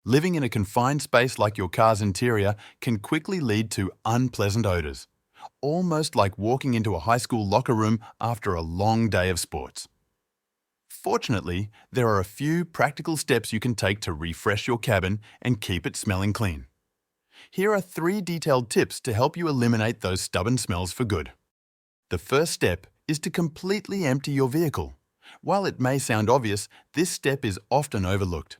Living in a confined space like your car's interior can quickly lead to unpleasant odors, almost like walking into a high school locker room after a long day of sports. Fortunately, there are a few practical steps you can take to refresh your cabin and keep it smelling clean. Here are 3 detailed tips to help you eliminate those stubborn smells for good. The first step is to completely empty your vehicle. While it may sound obvious, this step is often overlooked.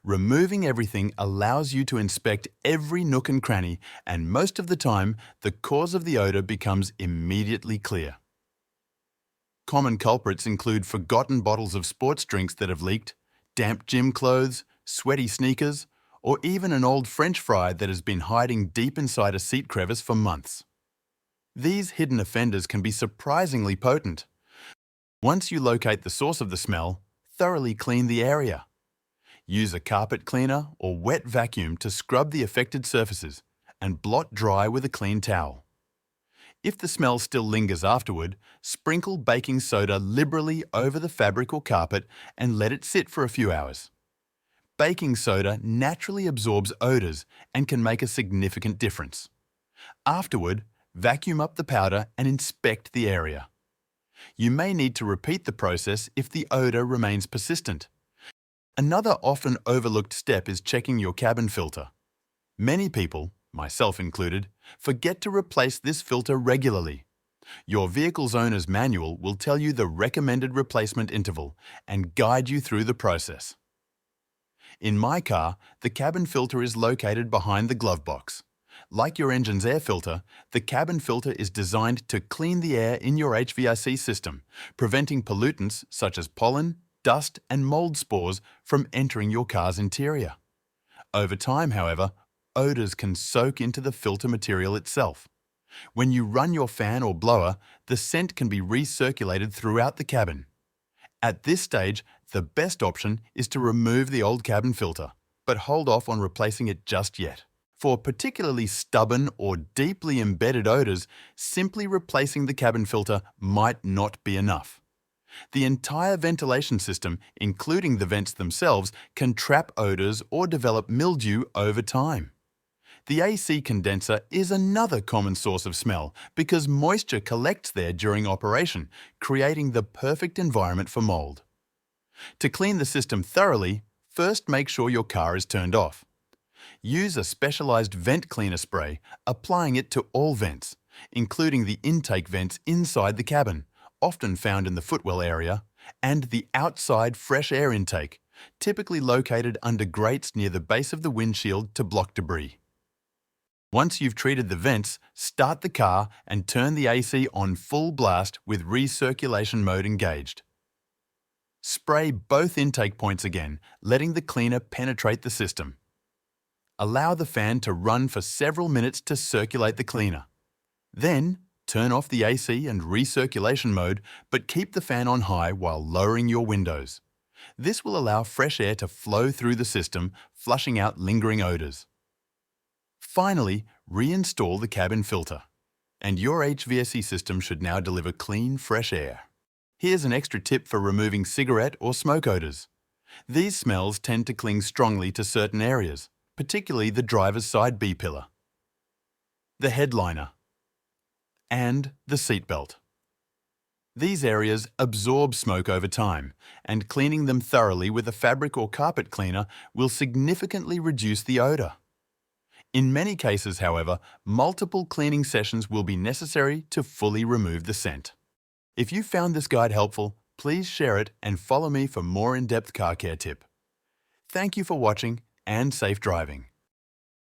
Removing everything allows you to inspect every nook and cranny, and most of the time, the cause of the odor becomes immediately clear. Common culprits include forgotten bottles of sports drinks that have leaked, damp gym clothes, sweaty sneakers, or even an old French fry that has been hiding deep inside a seat crevice for months. These hidden offenders can be surprisingly potent. Once you locate the source of the smell, thoroughly clean the area. Use a carpet cleaner or wet vacuum to scrub the affected surfaces and blot dry with a clean towel. If the smell still lingers afterward, sprinkle baking soda liberally over the fabric or carpet and let it sit for a few hours. Baking soda naturally absorbs odors and can make a significant difference. Afterward, vacuum up the powder and inspect the area. You may need to repeat the process if the odor remains persistent. Another often overlooked step is checking your cabin filter. Many people, myself included, forget to replace this filter regularly. Your vehicle's owner's manual will tell you the recommended replacement interval and guide you through the process. In my car, the cabin filter is located behind the glove box. Like your engine's air filter, the cabin filter is designed to clean the air in your HVAC system, preventing pollutants such as pollen, dust and mold spores from entering your car's interior. Over time, however, odors can soak into the filter material itself. When you run your fan or blower, the scent can be recirculated throughout the cabin. At this stage, the best option is to remove the old cabin filter, but hold off on replacing it just yet. For particularly stubborn or deeply embedded odors, simply replacing the cabin filter might not be enough. The entire ventilation system, including the vents themselves, can trap odors or develop mildew over time. The AC condenser is another common source of smell because moisture collects there during operation, creating the perfect environment for mold. To clean the system thoroughly, first make sure your car is turned off. Use a specialized vent cleaner spray, applying it to all vents, including the intake vents inside the cabin, often found in the footwell area, and the outside fresh air intake, typically located under grates near the base of the windshield to block debris. Once you've treated the vents, start the car and turn the AC on full blast with recirculation mode engaged. Spray both intake points again, letting the cleaner penetrate the system. Allow the fan to run for several minutes to circulate the cleaner. Then, turn off the AC and recirculation mode, but keep the fan on high while lowering your windows. This will allow fresh air to flow through the system, flushing out lingering odors. Finally, reinstall the cabin filter, and your HVAC system should now deliver clean, fresh air. Here's an extra tip for removing cigarette or smoke odors. These smells tend to cling strongly to certain areas, particularly the driver's side B-pillar, the headliner, and the seatbelt. These areas absorb smoke over time, and cleaning them thoroughly with a fabric or carpet cleaner will significantly reduce the odor. In many cases, however, multiple cleaning sessions will be necessary to fully remove the scent. If you found this guide helpful, please share it and follow me for more in-depth car care tip. Thank you for watching and safe driving.